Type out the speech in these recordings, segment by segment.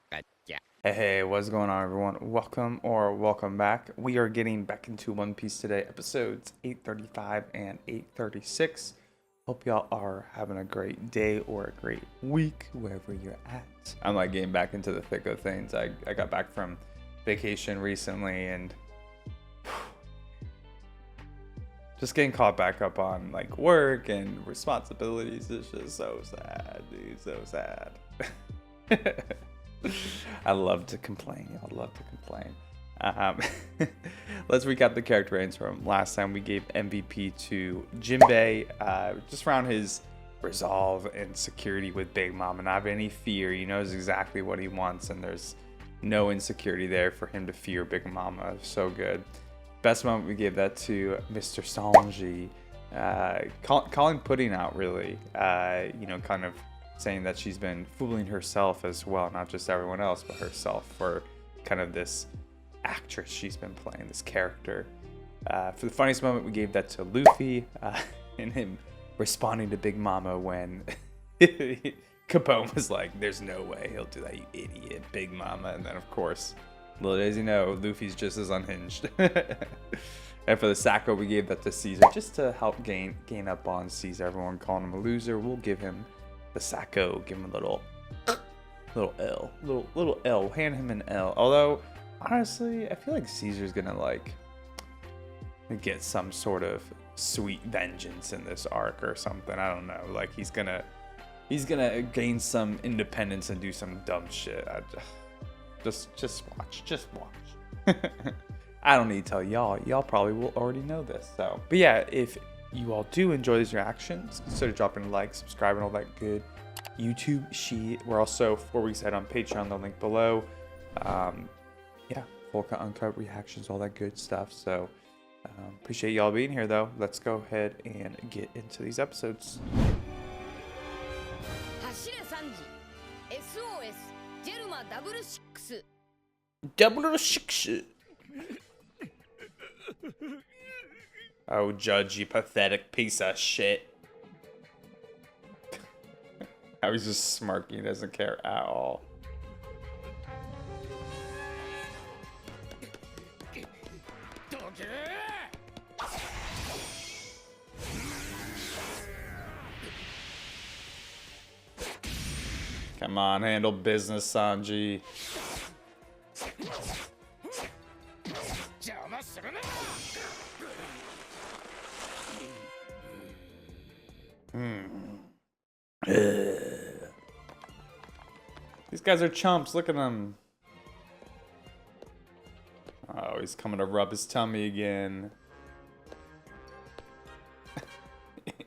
Gotcha. Hey, what's going on, everyone? Welcome back. We are getting back into One Piece today, episodes 835 and 836. Hope y'all are having a great day or a great week, wherever you're at. I'm like getting back into the thick of things. I got back from vacation recently and just getting caught back up on like work and responsibilities is just so sad, dude. So sad. I love to complain. Y'all love to complain. Let's recap the character names from last time. We gave MVP to Jinbei, just around his resolve and security with Big Mom and not have any fear. He knows exactly what he wants, and there's no insecurity there for him to fear Big Mama. So good. Best moment, we gave that to Mr. Sanji, calling Pudding out, really. Kind of saying that she's been fooling herself as well, not just everyone else, but herself for kind of this actress she's been playing, this character. For the funniest moment, we gave that to Luffy, and him responding to Big Mama when Capone was like, "There's no way he'll do that, you idiot, Big Mama." And then, of course, little does he know, Luffy's just as unhinged. And for the Sacco, we gave that to Caesar, just to help gain up on Caesar. Everyone calling him a loser. We'll give him the Sacco, give him a little L, hand him an L. Although, honestly, I feel like Caesar's gonna like get some sort of sweet vengeance in this arc or something. I don't know. Like he's gonna gain some independence and do some dumb shit. Just watch. I don't need to tell y'all. Y'all probably will already know this. So, but yeah, if you all do enjoy these reactions, consider dropping a like, subscribing, all that good YouTube shit. We're also 4 weeks ahead on Patreon, the link below. Full cut, uncut reactions, all that good stuff. So appreciate y'all being here, though. Let's go ahead and get into these episodes. Double 6. Oh, Judge, you pathetic piece of shit. How he's just smirking, he doesn't care at all. Come on, handle business, Sanji. These guys are chumps. Look at them. Oh, he's coming to rub his tummy again.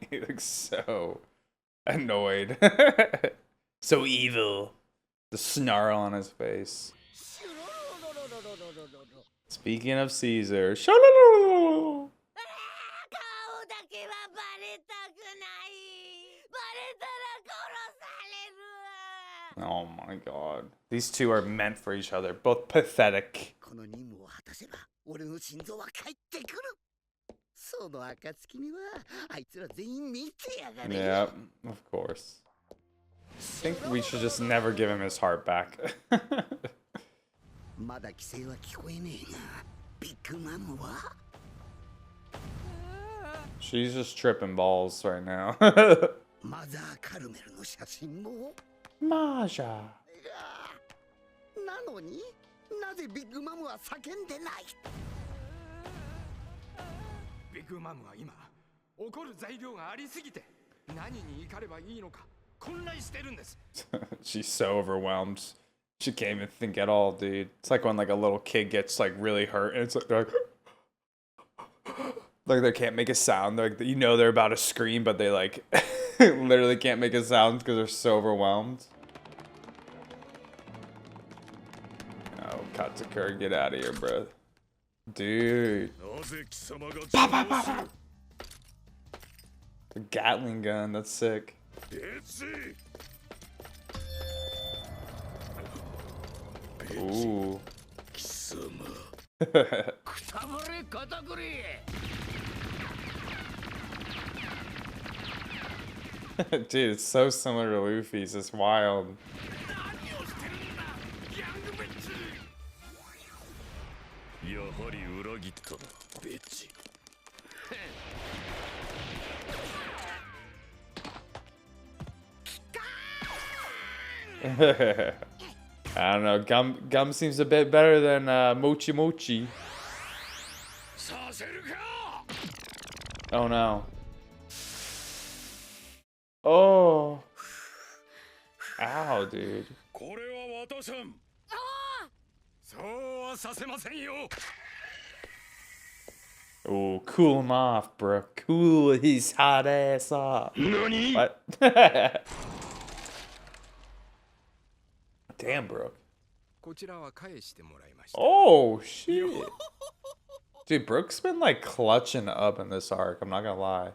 He looks so annoyed. So evil. The snarl on his face. Speaking of Caesar. Oh my god. These two are meant for each other. Both pathetic. Yeah, of course. I think we should just never give him his heart back. She's just tripping balls right now. Maja. She's so overwhelmed. She can't even think at all, dude. It's like when like a little kid gets like really hurt and it's like they're like they can't make a sound. They're like, you know, they're about to scream, but they like literally can't make a sound because they're so overwhelmed. Oh, Katakuri, get out of here, bro. Dude. The Gatling gun, that's sick. Ooh. Dude, it's so similar to Luffy's. It's wild. I don't know. Gum seems a bit better than Mochi Mochi. Oh no. Oh. Ow, dude. Oh, cool him off, bro. Cool his hot ass off. What? Damn, bro. Oh, shit. Dude, Brooke's been like clutching up in this arc. I'm not gonna lie.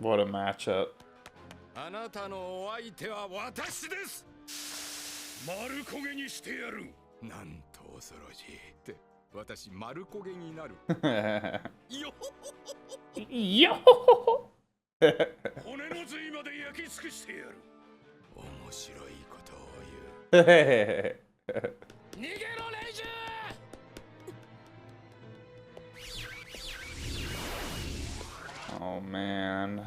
What a matchup. Yo! Oh man.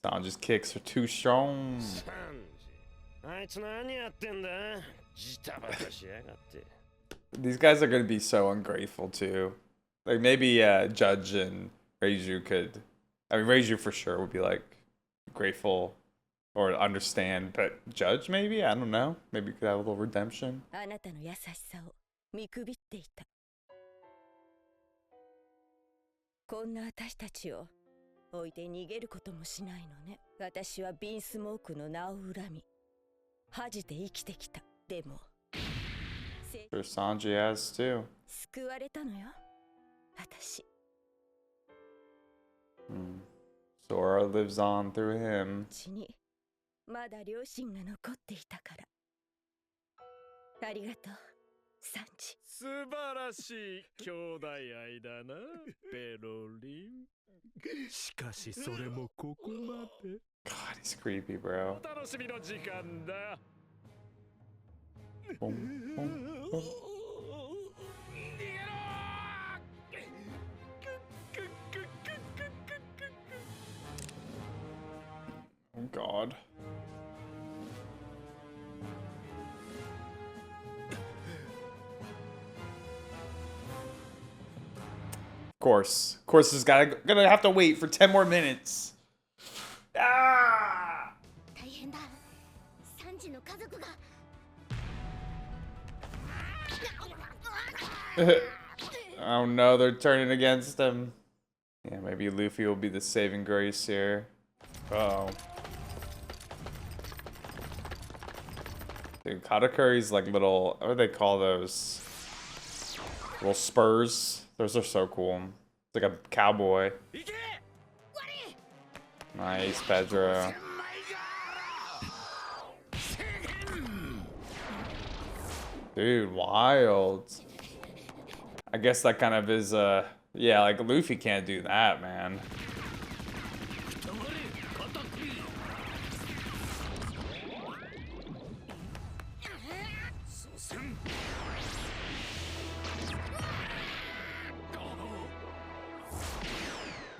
Sanji's kicks are too strong. These guys are gonna be so ungrateful too. Like maybe Judge and Reiju could. I mean, Reiju for sure would be like grateful or understand, but Judge maybe, I don't know. Maybe could have a little redemption. Sure, Sanji has too. Sora lives on through him. God, he's creepy, bro. Boom, boom, boom. Oh God. Of course, is gonna have to wait for 10 more minutes. Ah! Oh no, they're turning against him. Yeah, maybe Luffy will be the saving grace here. Uh-oh. Dude, Katakuri's like little, what do they call those? Little spurs. Those are so cool. It's like a cowboy. Nice, Pedro. Dude, wild. I guess that kind of is, yeah, like Luffy can't do that, man.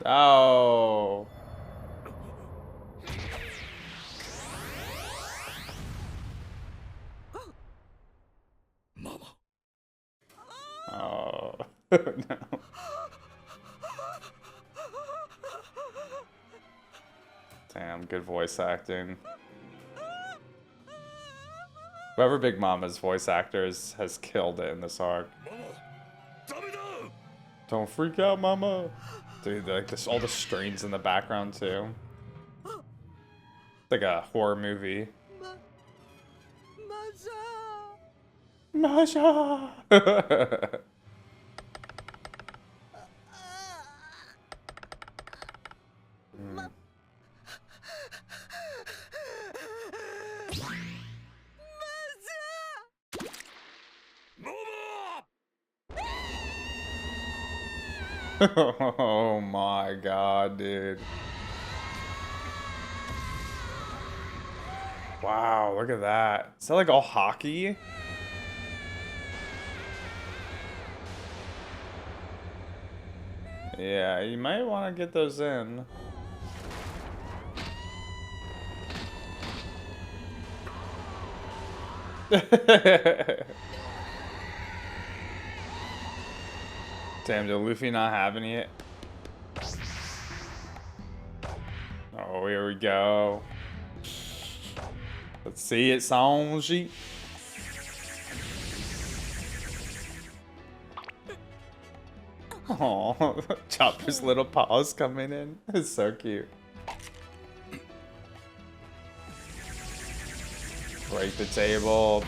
Oh. Oh. No. Damn, good voice acting. Whoever Big Mama's voice actor has killed it in this arc. Don't freak out, Mama. Dude, like this, all the strains in the background too. It's like a horror movie. Masha. Oh my god, dude. Wow, look at that. Is that like all hockey? Yeah, you might want to get those in. Damn, did Luffy not have any yet? Oh, here we go. Let's see it, Sanji. Oh, Chopper's little paws coming in. It's so cute. Break the table.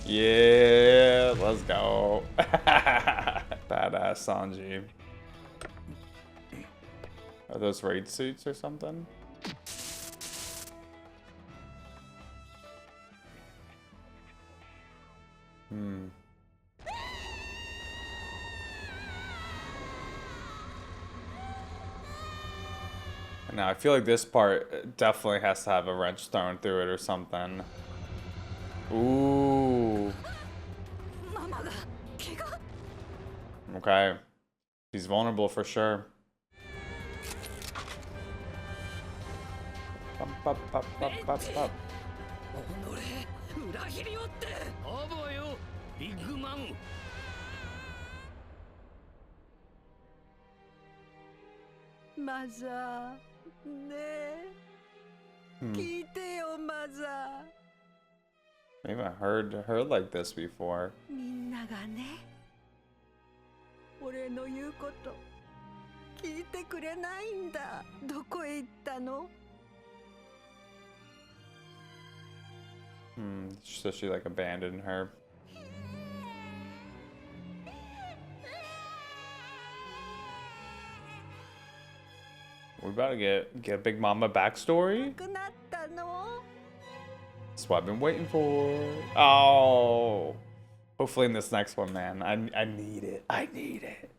Yeah, let's go. Badass Sanji. Are those raid suits or something? Now I feel like this part definitely has to have a wrench thrown through it or something. Ooh. Okay. He's vulnerable for sure. Up, up, up, up, up. Mother, I haven't heard her like this before. So she like abandoned her. We're about to get a Big Mama backstory. That's what I've been waiting for. Oh, hopefully in this next one, man. I need it. I need it.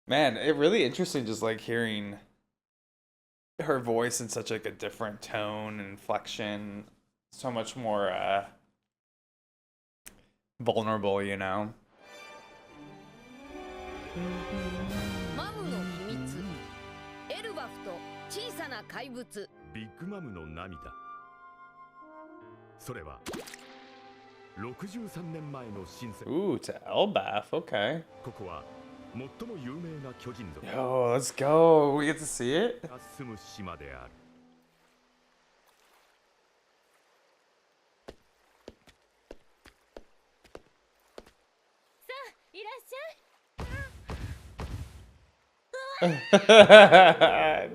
Man, it really interesting just like hearing her voice in such like a different tone and inflection. So much more vulnerable, you know. Big Mom の涙。それは63年前の新世。 Ooh, to Elbaph, okay. ここは最も有名な巨人族。 Yo, let's go. We get to see it. が住む島である。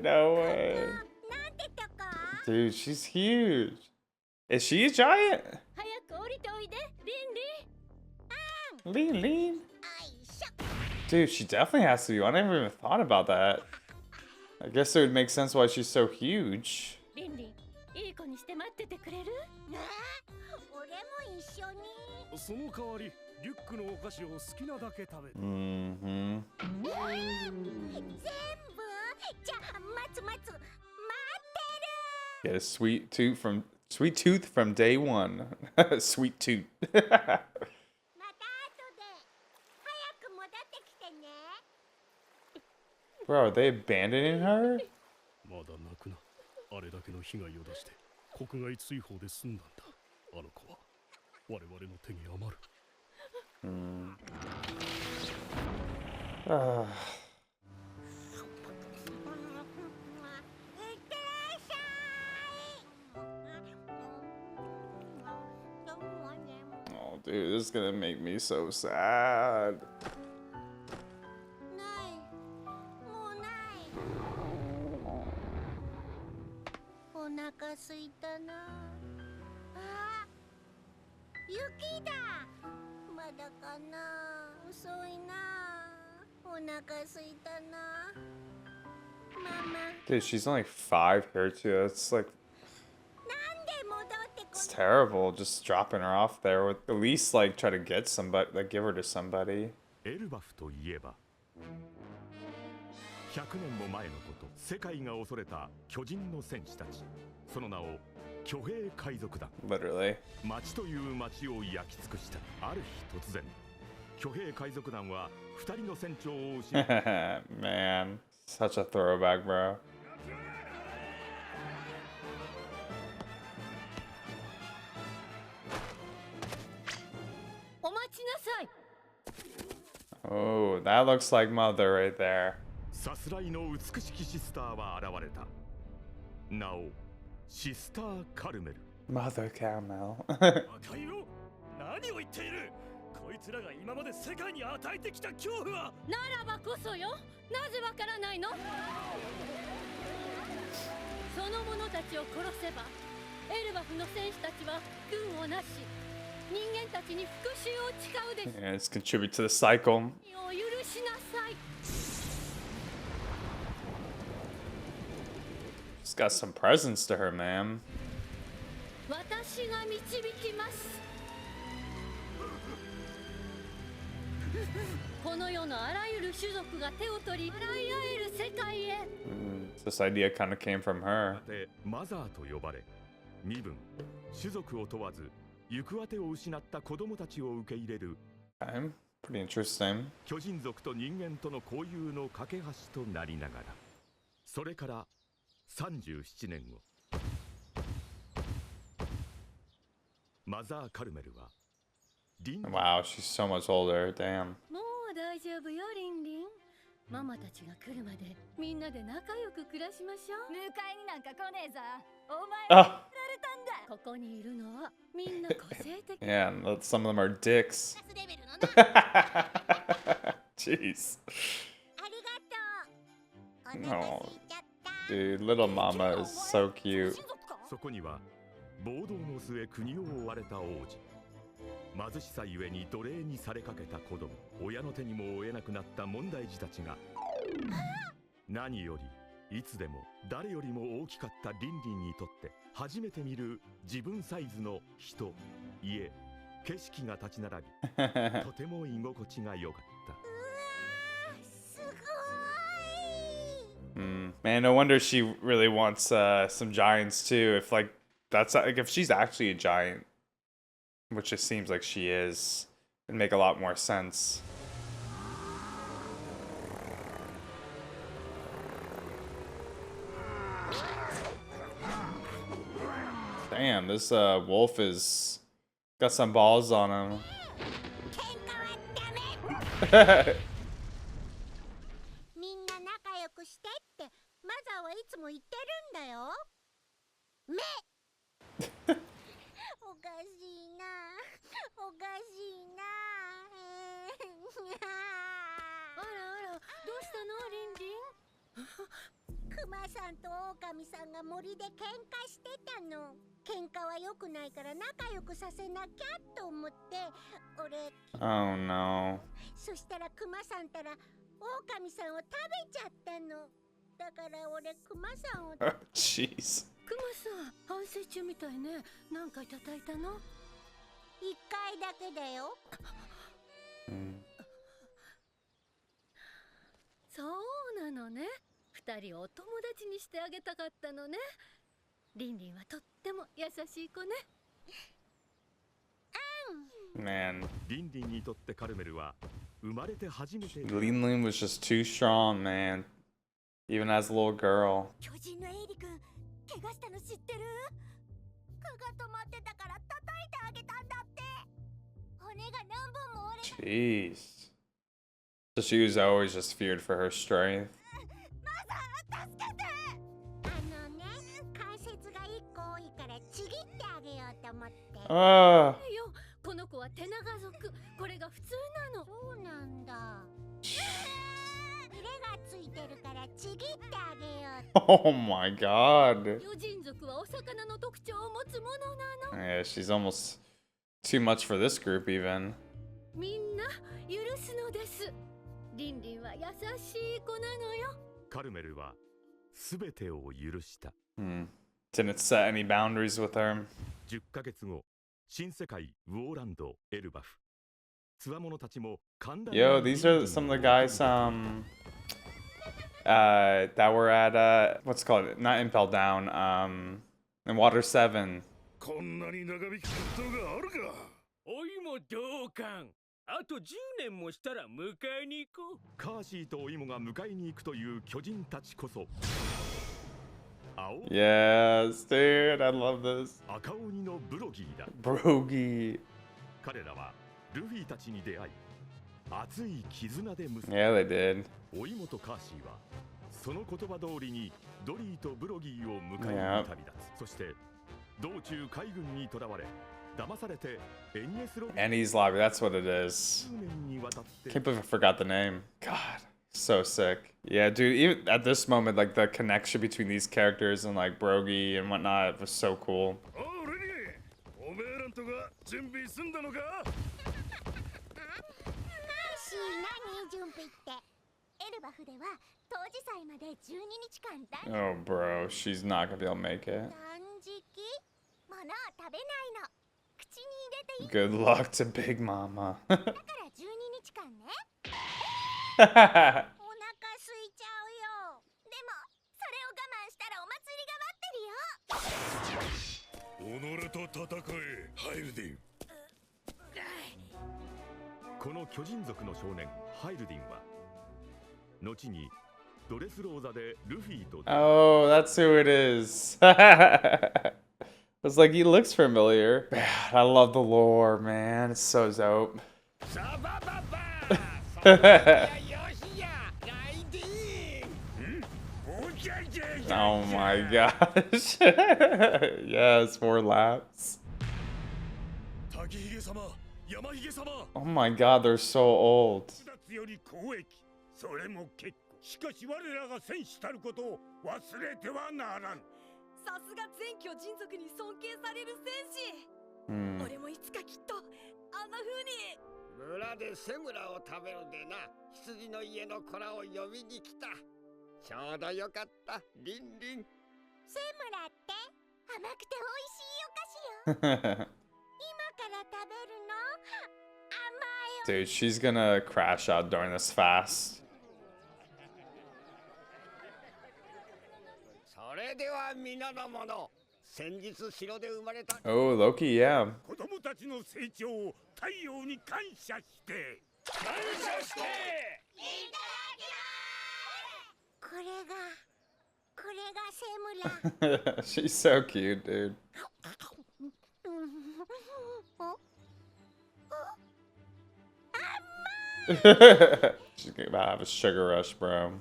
No way. Dude, she's huge. Is she a giant? Lean, lean. Dude, she definitely has to be. I never even thought about that. I guess it would make sense why she's so huge. Mm-hmm. Get a sweet tooth from day one. Sweet tooth. Bro, are they abandoning her? Oh, dude, this is gonna make me so sad. Dude, she's only 5 here too. It's like, it's terrible just dropping her off there. With at least like try to get somebody, like give her to somebody. エルバフといえば100年も前のこと、世界が恐れた巨人の戦士たち、その名を巨兵海賊団。 Literally. 町という町を焼き尽くしたある日突然、巨兵海賊団は2人の船長を失った。Man, such a throwback, bro. お待ちなさい。 Oh, that looks like mother right there. さすらいの美しきシスターは現れた。なお、シスター・カルメル。 Mother Caramel. 赤色、何を言っている。こいつらが今まで世界に与えてきた恐怖は。ならばこそよ。なぜわからないの。その者たちを殺せば、エルバフの戦士たちは軍をなし、人間たちに復讐を誓うでしょう。 Yeah, let's contribute to the cycle. を許しなさい。 She's got some presence to her, man. 私が導きます。この世のあらゆる種族が手を取り笑い合える世界へ。This idea kind of came from her. でマザーと呼ばれ、身分、種族を問わず行く当てを失った子供たちを受け入れる Okay, pretty interesting. 巨人族と人間との交友の架け橋となりながら、それから37年後、マザー・カルメルはリン Wow, she's so much older. Damn. もう大丈夫よ、リンリン。ママたちが来るまでみんなで仲良く暮らしましょう。迎えになんか来ねえぞ。お前 Oh, られたんだ。ここにいるのはみんな個性的。 yeah, and some of them are dicks. レベルのな。 Jeez. ありがとう。お腹空いちゃった。 Dude, little mama is so cute. そこには暴動の末国を追われた王子、貧しさゆえに奴隷にされかけた子供、親の手にも負えなくなった問題児たちが、何よりいつでも誰よりも大きかったリンリンにとって初めて見る自分サイズの人、家、景色が立ち並び、とても居心地が良かった。すごい。 Man, no wonder she really wants some giants too. If like that's like if she's actually a giant, which it seems like she is, it'd make a lot more sense. Damn, this wolf is got some balls on him. 喧嘩はダメ。みんな仲良くしてってマザーはいつも言ってるんだよ。目。おかしいな。おかしいな。あらあら、どうしたの、リンリン。クマさんとオオカミさんが森で喧嘩してたの。喧嘩は良くないから仲良くさせなきゃと思って俺 Oh no. そしたらクマさんたらオオカミさんを食べちゃったの。だから俺クマさんを Oh, jeez. クマさん、反省中みたいね。何回叩いたの。一回だけだよ。そうなのね。二人をお友達にしてあげたかったのね。リンリンはとっても優しい子ね。Man, リンリンにとってカルメルは生まれて初めて Lin Lin was just too strong, man. Even as a little girl. 巨人のエイリ君怪我したの知ってる？蚊が止まってたから叩いてあげたんだって。骨が何本も折れた。 Jeez. So she was always just feared for her strength. マザー助けて。関節が一個多いからちぎってあげようと思って。Ah. いいよ、この子は手長族。これが普通なの。そうなんだ。ヒレがついてるからちぎってあげよう。 Oh my god. 巨人族はお魚の特徴を持つものなの。 Yeah, she's almost too much for this group, even. みんな許すのです。リンリンは優しい子なのよ。カルメルは全てを許した。Didn't set any boundaries with her. 10ヶ月後、新世界ウォーランド・エルバフ。強者たちも寛大な Yo, these are some of the guys that were at what's it called? Not Impel Down, in Water 7. こんなに長引くことがあるか。おいも同感。あと10年もしたら迎えに行こう。カーシーとお芋が迎えに行くという巨人たちこそ。Yes, dude, I love this. 赤鬼のブロギーだ。Brogy. 彼らはルフィたちに出会い、熱い絆で結んだ。Yeah, they did. お芋とカーシーはその言葉通りにドリーとブロギーを迎えに旅立つ。そして道中海軍に囚われ、騙されてエニエスロビ Annie's Lobby, that's what it is. 10年にわたって Can't believe I forgot the name. God, so sick. Yeah, dude, even at this moment, like the connection between these characters and like Brogy and whatnot was so cool. おレニー、おめえらんとが準備済んだのか。何準備って。エルバフでは当時祭まで12日間だ。Oh, bro, she's not gonna be able to make it. 断食？物を食べないの。口に入れていい。 Good luck to Big Mama. だから12日間ね。お腹空いちゃうよ。でもそれを我慢したらお祭りが待ってるよ。己と戦え、ハイルディン。この巨人族の少年ハイルディンは後にドレスローザでルフィと Oh, that's who it is. It's like he looks familiar. Man, I love the lore, man. It's so dope. Oh my gosh. Yes, more laps. Oh my god, they're so old. それも結構。しかし我らが戦士たることを忘れてはならん。さすが全巨人族に尊敬される戦士。俺もいつかきっとあんな風に。村でセムラを食べるでな。羊の家の子らを呼びに来た。ちょうどよかった、リンリン。セムラって甘くて美味しいお菓子よ。今から食べるの？甘いよ。 Dude, she's gonna crash out during this fast. それでは皆の者、先日城で生まれた Oh, Loki, yeah. 子供たちの成長を太陽に感謝して。感謝して。これがセムラ。 She's so cute, dude. She's about to have a sugar rush, bro.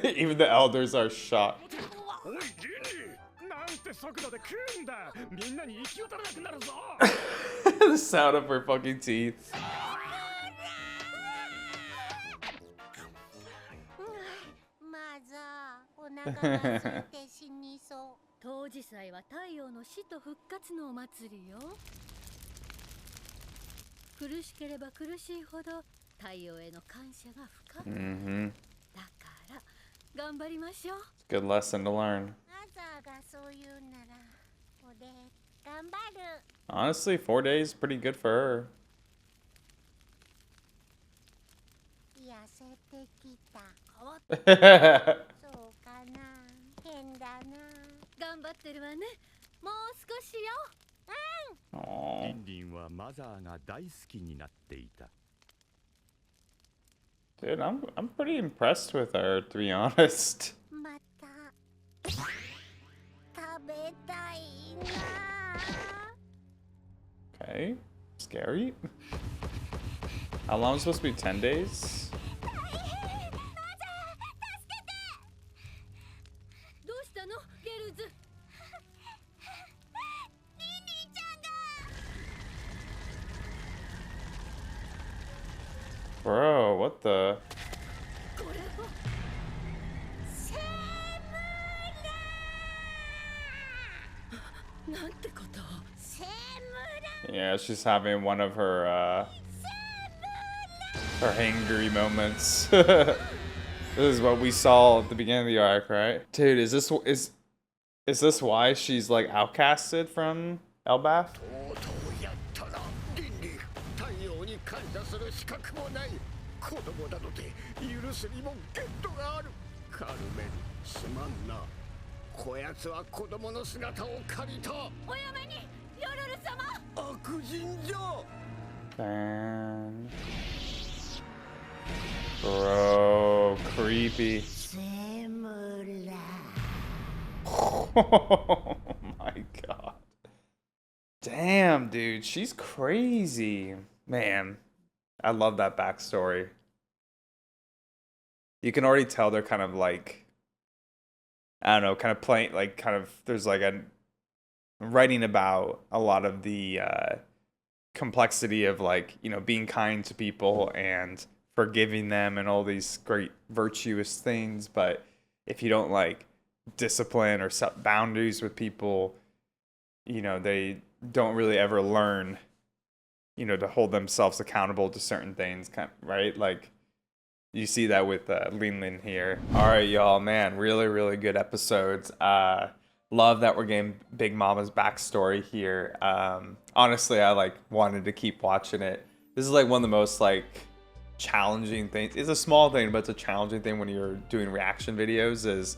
Even the elders are shocked. おいリニー、なんて速度で食うんだ。みんなに行き渡らなくなるぞ。The sound of her fucking teeth. まずお腹が空いて死にそう。当時祭は太陽の死と復活のお祭りよ。苦しければ苦しいほど太陽への感謝が深く。だから頑張りましょう。Good lesson to learn. マザーがそう言うなら俺頑張る。 Honestly, 4 days pretty good for 痩せてきた。変わっher. そうかな。変だな。頑張ってるわね。もう少しよ。リ Aw. ンリンはマザーが大好きになっていた。 Dude, I'm pretty impressed with her, to be honest. また食べたいな。 Okay. Scary. How long is it supposed to be? 10 days? どうしたのゲルズ。リンリンちゃんが。 Bro, what the? これをセムラ。Yeah, she's having one of her hangry moments. This is what we saw at the beginning of the arc, right? Dude, is this why she's like outcasted from Elbaph? 子供なので許すにも限度がある。カルメン、すまんな。こやつは子供の姿を借りた。おやめに、ヨルル様。悪人じゃ。Damn. Bro, creepy. Oh my god. Damn, dude, she's crazy. Man, I love that backstory. You can already tell they're kind of like, I don't know, kind of playing, like kind of, there's like a writing about a lot of the complexity of like, you know, being kind to people and forgiving them and all these great virtuous things. But if you don't like discipline or set boundaries with people, you know, they don't really ever learn, you know, to hold themselves accountable to certain things, kind of, right? Like, you see that with Linlin here. All right, y'all, man, really, really good episodes. Love that we're getting Big Mama's backstory here. Honestly, I like wanted to keep watching it. This is like one of the most like challenging things. It's a small thing, but it's a challenging thing when you're doing reaction videos, is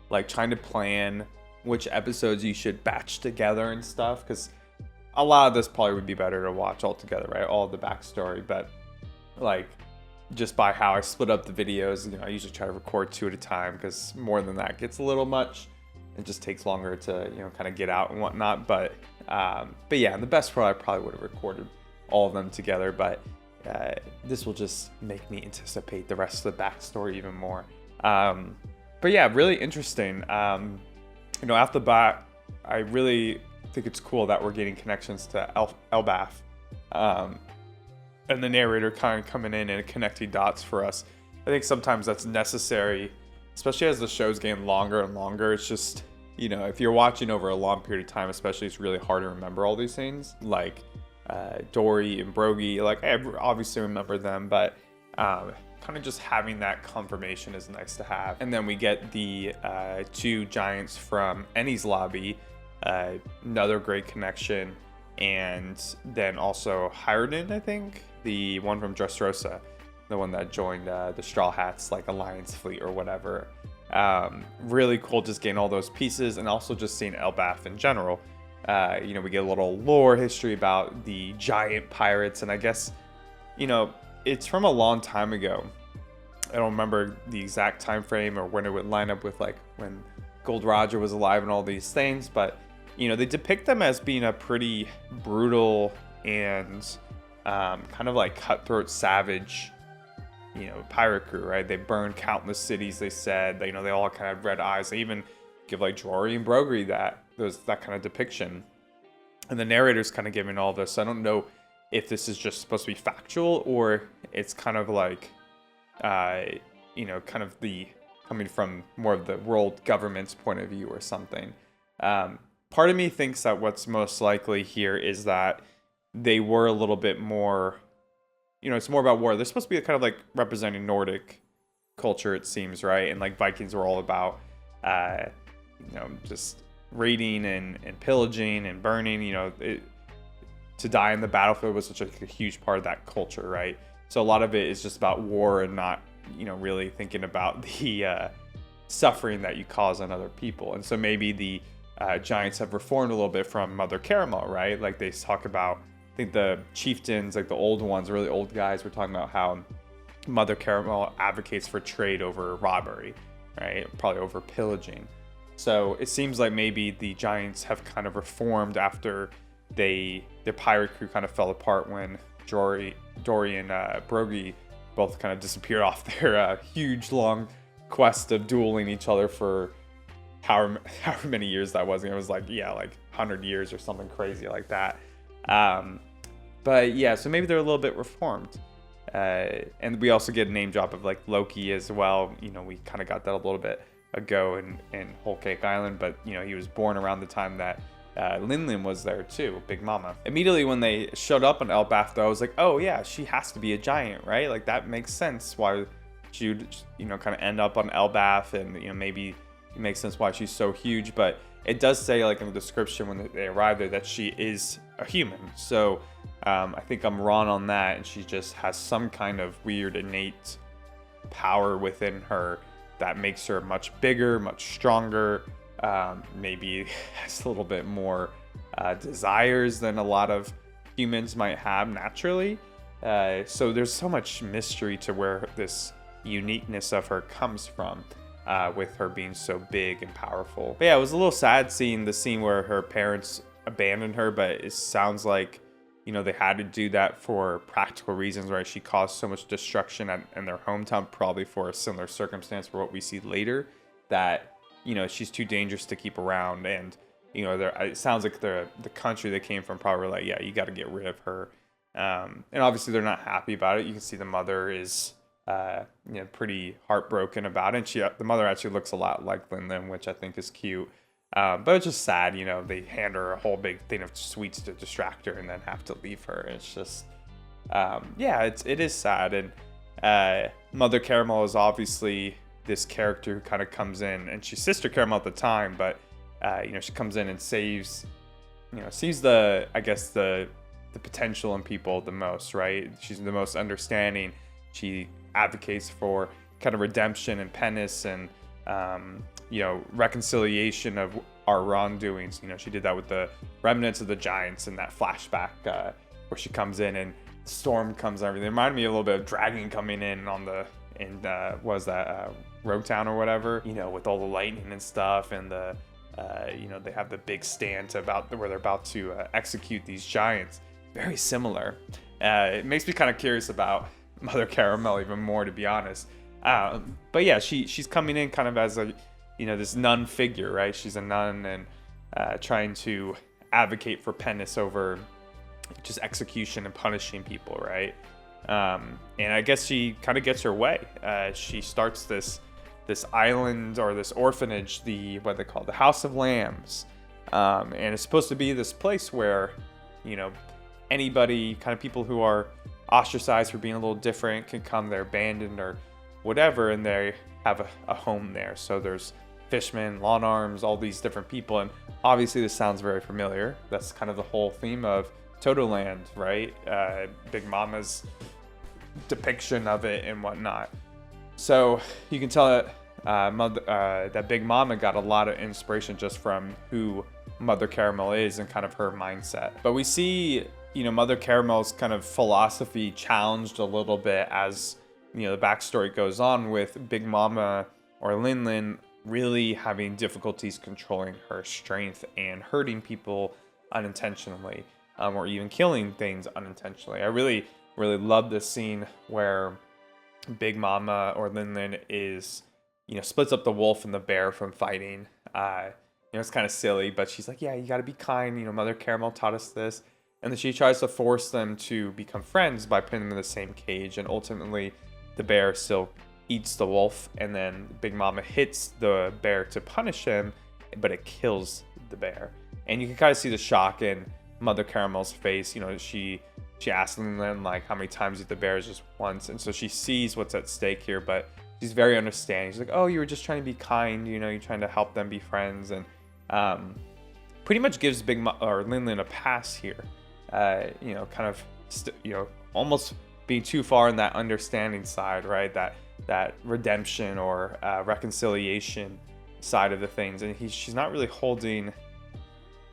like trying to plan which episodes you should batch together and stuff, because a lot of this probably would be better to watch all together, right? All of the backstory, but like just by how I split up the videos, you know, I usually try to record 2 at a time, because more than that gets a little much. It just takes longer to, you know, kind of get out and whatnot. But yeah, in the best part, I probably would have recorded all of them together. But this will just make me anticipate the rest of the backstory even more. But yeah, really interesting. You know, off the bat, I really think it's cool that we're getting connections to Elbaph. And the narrator kind of coming in and connecting dots for us. I think sometimes that's necessary, especially as the show's getting longer and longer. It's just, you know, if you're watching over a long period of time, especially, it's really hard to remember all these things. Like Dory and Brogy, like I obviously remember them, but kind of just having that confirmation is nice to have. And then we get the 2 giants from Ennie's lobby, another great connection. And then also Hirunden, I think, the one from Dressrosa, the one that joined the Straw Hats, like Alliance fleet or whatever. Really cool just getting all those pieces, and also just seeing Elbaph in general. You know, we get a little lore history about the giant pirates, and I guess, you know, it's from a long time ago. I don't remember the exact time frame or when it would line up with like when Gold Roger was alive and all these things, but you know, they depict them as being a pretty brutal and kind of like cutthroat, savage, you know, pirate crew, right? They burned countless cities, they said. You know, they all kind of have red eyes. They even give like Jory and Brogy that kind of depiction. And the narrator's kind of giving all this. So I don't know if this is just supposed to be factual or it's kind of like, you know, kind of the coming from more of the world government's point of view or something. Part of me thinks that what's most likely here is that they were a little bit more, you know, it's more about war. They're supposed to be kind of like representing Nordic culture, it seems, right? And like Vikings were all about, you know, just raiding and pillaging and burning, you know, to die in the battlefield was such a huge part of that culture, right? So a lot of it is just about war and not, you know, really thinking about the suffering that you cause on other people. And so maybe the giants have reformed a little bit from Mother Caramel, right? Like they talk about, I think the chieftains, like the old ones, really old guys, were talking about how Mother Caramel advocates for trade over robbery, right? Probably over pillaging. So it seems like maybe the giants have kind of reformed after their pirate crew kind of fell apart when Dory and Brogy both kind of disappeared off their huge long quest of dueling each other for however many years that was. And it was like, yeah, like 100 years or something crazy like that. But yeah, so maybe they're a little bit reformed. And we also get a name drop of like Loki as well. You know, we kind of got that a little bit ago in Whole Cake Island, but you know, he was born around the time that Lin was there too, Big Mama. Immediately when they showed up on Elbaph, though, I was like, oh yeah, she has to be a giant, right? Like that makes sense why she would, you know, kind of end up on Elbaph, and you know, maybe it makes sense why she's so huge. But it does say, like in the description when they arrive there, that she is a human. So I think I'm wrong on that, and she just has some kind of weird innate power within her that makes her much bigger, much stronger. Maybe has a little bit more desires than a lot of humans might have naturally. So there's so much mystery to where this uniqueness of her comes from, with her being so big and powerful. But yeah, it was a little sad seeing the scene where her parents abandoned her, but it sounds like, you know, they had to do that for practical reasons, right? She caused so much destruction in their hometown, probably for a similar circumstance for what we see later, that, you know, she's too dangerous to keep around. And, you know, it sounds like the country they came from probably like, yeah, you got to get rid of her. And obviously they're not happy about it. You can see the mother is, you know, pretty heartbroken about it. And the mother actually looks a lot like Lin, which I think is cute. But it's just sad, you know, they hand her a whole big thing of sweets to distract her and then have to leave her. It's just, yeah, it is sad. And Mother Caramel is obviously this character who kind of comes in, and she's Sister Caramel at the time, but you know, she comes in and sees the, I guess, the potential in people the most, right? She's the most understanding. She advocates for kind of redemption and penance and you know, reconciliation of our wrongdoings. You know, she did that with the remnants of the giants in that flashback where she comes in and storm comes and everything. It reminded me a little bit of Dragon coming in on Rogue Town or whatever, you know, with all the lightning and stuff, and the you know, they have the big stand where they're about to execute these giants. Very similar. It makes me kind of curious about Mother Caramel even more, to be honest. But yeah, she's coming in kind of as a, you know, this nun figure, right? She's a nun and trying to advocate for penance over just execution and punishing people, right? And I guess she kind of gets her way. She starts this island or this orphanage, what they call the House of Lambs, and it's supposed to be this place where, you know, anybody, kind of people who are ostracized for being a little different, can come there, abandoned or whatever, and they have a home there. So there's fishmen, lawn arms, all these different people, and obviously this sounds very familiar. That's kind of the whole theme of Totoland, right? Big Mama's depiction of it and whatnot. So you can tell that that Big Mama got a lot of inspiration just from who Mother Caramel is and kind of her mindset. But we see, you know, Mother Caramel's kind of philosophy challenged a little bit as, you know, the backstory goes on, with Big Mama or Lin really having difficulties controlling her strength and hurting people unintentionally, or even killing things unintentionally. I really love this scene where Big Mama or Lin is, you know, splits up the wolf and the bear from fighting. You know, it's kind of silly, but she's like, yeah, you got to be kind. You know, Mother Caramel taught us this. And then she tries to force them to become friends by putting them in the same cage. And ultimately, the bear still eats the wolf. And then Big Mama hits the bear to punish him, but it kills the bear. And you can kind of see the shock in Mother Caramel's face. You know, she asks them, like, how many times eat the bears? Just once. And so she sees what's at stake here, but she's very understanding. She's like, oh, you were just trying to be kind. You know, you're trying to help them be friends. And pretty much gives Lin a pass here. You know, kind of, you know, almost being too far in that understanding side, right? That redemption or reconciliation side of the things. And she's not really holding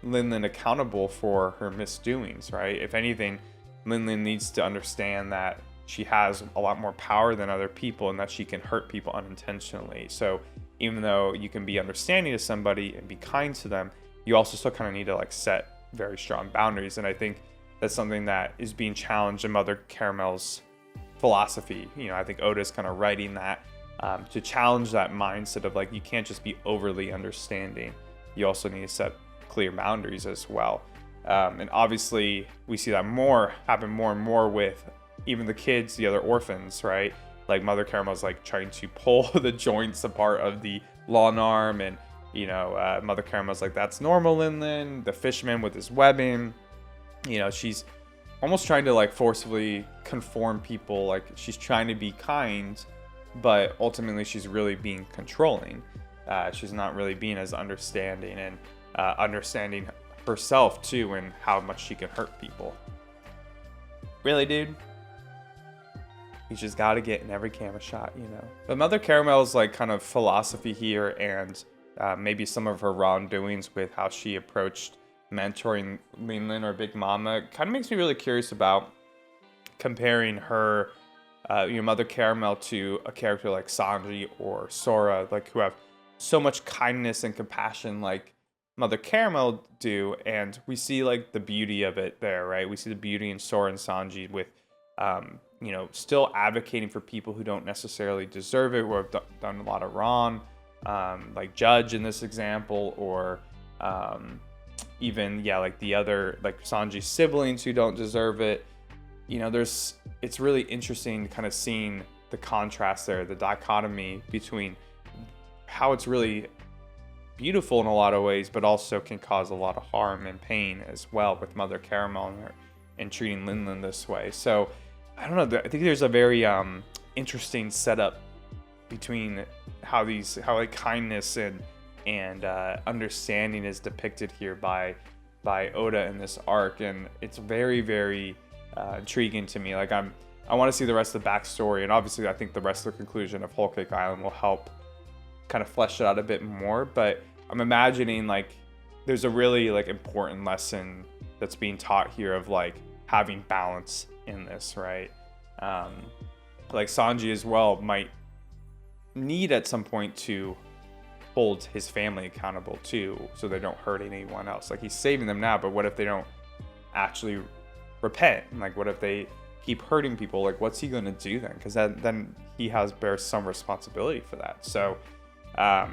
Lin accountable for her misdoings, right? If anything, Lin needs to understand that she has a lot more power than other people and that she can hurt people unintentionally. So even though you can be understanding to somebody and be kind to them, you also still kind of need to like set very strong boundaries. And I think that's something that is being challenged in Mother Caramel's philosophy. You know, I think Oda's kind of writing that to challenge that mindset of like, you can't just be overly understanding. You also need to set clear boundaries as well. And obviously we see that happen more and more with even the kids, the other orphans, right? Like Mother Caramel's like trying to pull the joints apart of the long arm and Mother Caramel's like, that's normal, Linlin. The fisherman with his webbing, she's almost trying to like forcefully conform people. Like she's trying to be kind, but ultimately she's really being controlling. She's not really being as understanding and understanding herself too, and how much she can hurt people. Really, dude? You just gotta get in every camera shot, But Mother Caramel's like kind of philosophy here, and maybe some of her wrongdoings with how she approached mentoring Linlin or Big Momma kind of makes me really curious about comparing her, Mother Caramel to a character like Sanji or Sora, like who have so much kindness and compassion like Mother Caramel do, and we see like the beauty of it there, right? We see the beauty in Sora and Sanji with, still advocating for people who don't necessarily deserve it, who have done a lot of wrong, like Judge in this example, or even like the other, like Sanji's siblings who don't deserve it. It's really interesting kind of seeing the contrast there, the dichotomy between how it's really beautiful in a lot of ways, but also can cause a lot of harm and pain as well with Mother Caramel and treating Linlin this way. So I don't know, I think there's a very interesting setup between how like kindness and understanding is depicted here by Oda in this arc, and it's very, very intriguing to me. Like I want to see the rest of the backstory, and obviously I think the rest of the conclusion of Whole Cake Island will help kind of flesh it out a bit more. But I'm imagining like there's a really like important lesson that's being taught here of like having balance in this, right? Like Sanji as well might need at some point to hold his family accountable too, so they don't hurt anyone else. Like he's saving them now, but what if they don't actually repent? Like what if they keep hurting people? Like what's he going to do then? Because then he bears some responsibility for that. So I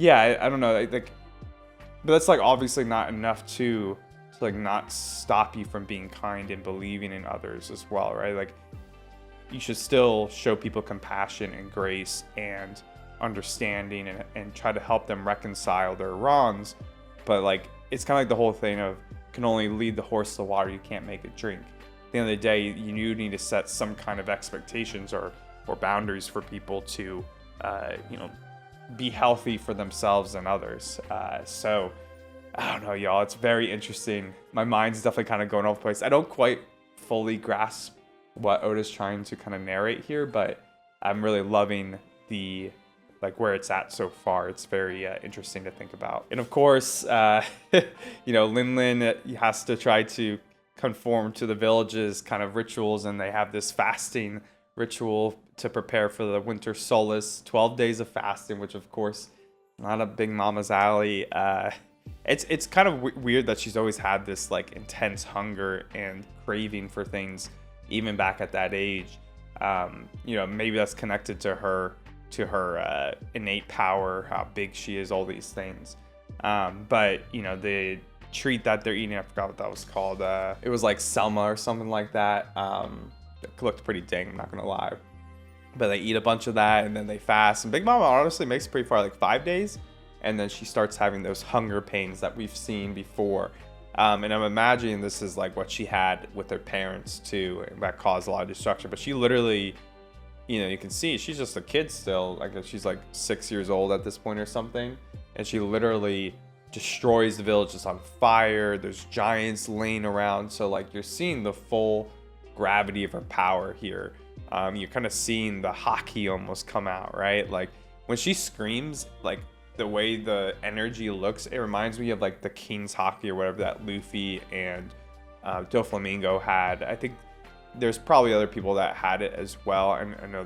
don't know, like, but that's like obviously not enough to like not stop you from being kind and believing in others as well, right? Like you should still show people compassion and grace and understanding and try to help them reconcile their wrongs. But like it's kind of like the whole thing of can only lead the horse to the water, you can't make it drink. At the end of the day, you need to set some kind of expectations or boundaries for people to be healthy for themselves and others. So I don't know, y'all, it's very interesting. My mind's definitely kind of going off the place. I don't quite fully grasp what Oda's trying to kind of narrate here, but I'm really loving the where it's at so far. It's very interesting to think about. And of course, Linlin has to try to conform to the village's kind of rituals, and they have this fasting ritual to prepare for the winter solace, 12 days of fasting, which of course not a Big Mama's alley. It's kind of weird that she's always had this like intense hunger and craving for things even back at that age. Maybe that's connected to her innate power, how big she is, all these things. But the treat that they're eating, I forgot what that was called. It was like Selma or something like that. It looked pretty dang, I'm not gonna lie. But they eat a bunch of that and then they fast. And Big Mama honestly makes it pretty far, like 5 days. And then she starts having those hunger pains that we've seen before. And I'm imagining this is like what she had with her parents too, and that caused a lot of destruction. But she literally, you can see she's just a kid still. Like she's like 6 years old at this point or something. And she literally destroys the village. It's on fire. There's giants laying around. So like you're seeing the full gravity of her power here. You're kind of seeing the haki almost come out, right? Like when she screams, like the way the energy looks, it reminds me of like the King's Haki or whatever that Luffy and Doflamingo had. I think there's probably other people that had it as well, and I know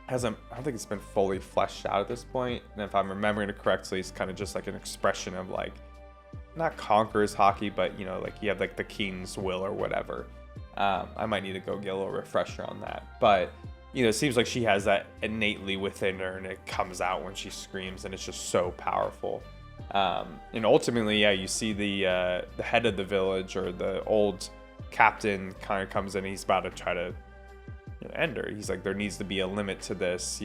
I don't think it's been fully fleshed out at this point. And if I'm remembering it correctly, it's kind of just like an expression of like not Conqueror's Haki, but like you have like the King's Will or whatever. I might need to go get a little refresher on that, but it seems like she has that innately within her, and it comes out when she screams, and it's just so powerful. And ultimately, you see the head of the village, or the old captain, kind of comes in. He's about to try to end her. He's like, there needs to be a limit to this.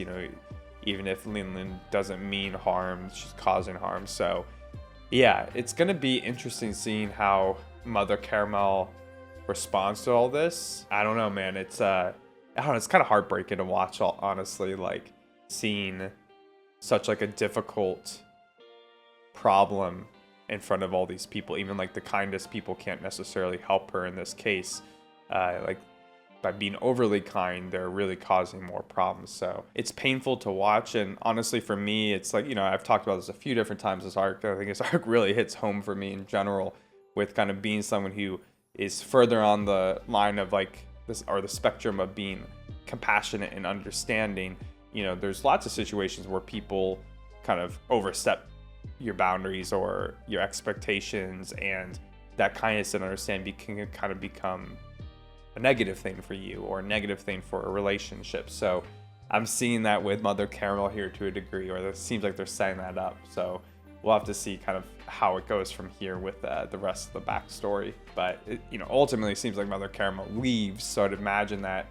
even if Linlin doesn't mean harm, she's causing harm. So yeah, it's gonna be interesting seeing how Mother Caramel responds to all this. I don't know, man. It's I don't know, it's kind of heartbreaking to watch, honestly, like seeing such like a difficult problem in front of all these people. Even like the kindest people can't necessarily help her in this case. Like by being overly kind, they're really causing more problems. So it's painful to watch. And honestly, for me, it's like, you know, I've talked about this a few different times, this arc. I think this arc really hits home for me in general, with kind of being someone who is further on the line of like this, or the spectrum of being compassionate and understanding. You know, there's lots of situations where people kind of overstep your boundaries or your expectations, and that kindness and understanding can kind of become a negative thing for you, or a negative thing for a relationship. So I'm seeing that with Mother Caramel here to a degree, or it seems like they're setting that up. So we'll have to see kind of how it goes from here with the rest of the backstory. But it, you know, ultimately it seems like Mother Caramel leaves, so I'd imagine that,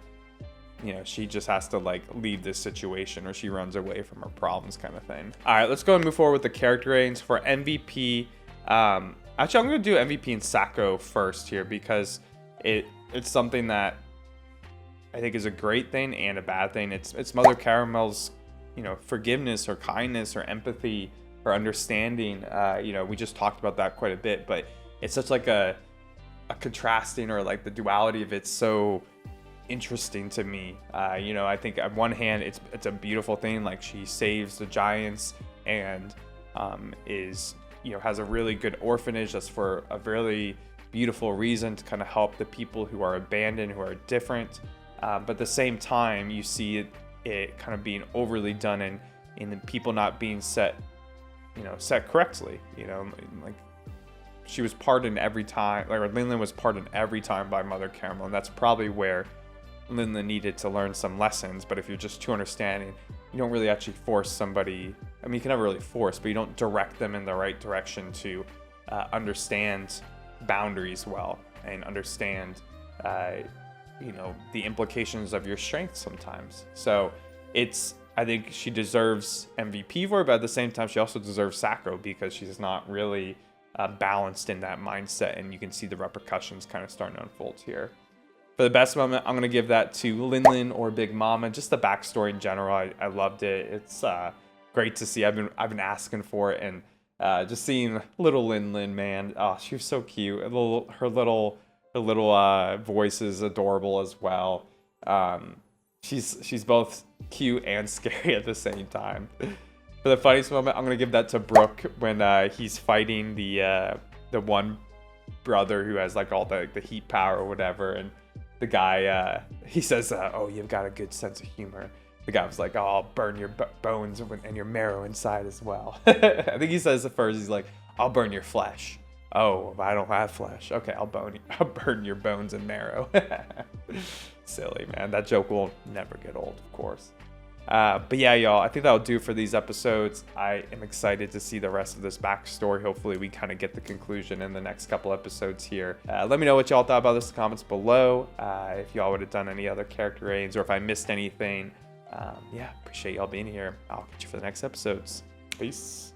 you know, she just has to like leave this situation, or she runs away from her problems, kind of thing. All right, let's go and move forward with the character ratings for MVP. Actually, I'm going to do MVP and Sako first here, because it's something that I think is a great thing and a bad thing. It's Mother Caramel's, you know, forgiveness or kindness or empathy or understanding. You know, we just talked about that quite a bit, but it's such like a contrasting, or like the duality of it's so interesting to me. You know, I think on one hand it's a beautiful thing, like she saves the giants and is, you know, has a really good orphanage that's for a really beautiful reason, to kind of help the people who are abandoned, who are different. But at the same time, you see it kind of being overly done, and in the people not being set correctly. You know, like she was pardoned every time, or Linlin was pardoned every time by Mother Caramel, and that's probably where Linlin needed to learn some lessons. But if you're just too understanding, you don't really actually force somebody. I mean, you can never really force, but you don't direct them in the right direction to understand boundaries well, and understand you know, the implications of your strength sometimes. So I think she deserves MVP for it, but at the same time she also deserves Sako, because she's not really balanced in that mindset, and you can see the repercussions kind of starting to unfold here. For the best moment, I'm going to give that to Linlin or Big Momma. Just the backstory in general, I loved it. It's great to see. I've been asking for it, and just seeing little Linlin, man, oh, she was so cute. Her little voice is adorable as well. She's both cute and scary at the same time. For the funniest moment, I'm gonna give that to Brook when he's fighting the one brother who has like all the heat power or whatever, and the guy he says, "Oh, you've got a good sense of humor." The guy was like, "Oh, I'll burn your bones and your marrow inside as well." I think he says at first, he's like, "I'll burn your flesh." Oh, I don't have flesh. Okay, I'll burn your bones and marrow. Silly, man. That joke will never get old, of course. But yeah, y'all, I think that'll do for these episodes. I am excited to see the rest of this backstory. Hopefully we kind of get the conclusion in the next couple episodes here. Let me know what y'all thought about this in the comments below. If y'all would have done any other character ratings, or if I missed anything. Yeah, appreciate y'all being here. I'll catch you for the next episodes. Peace.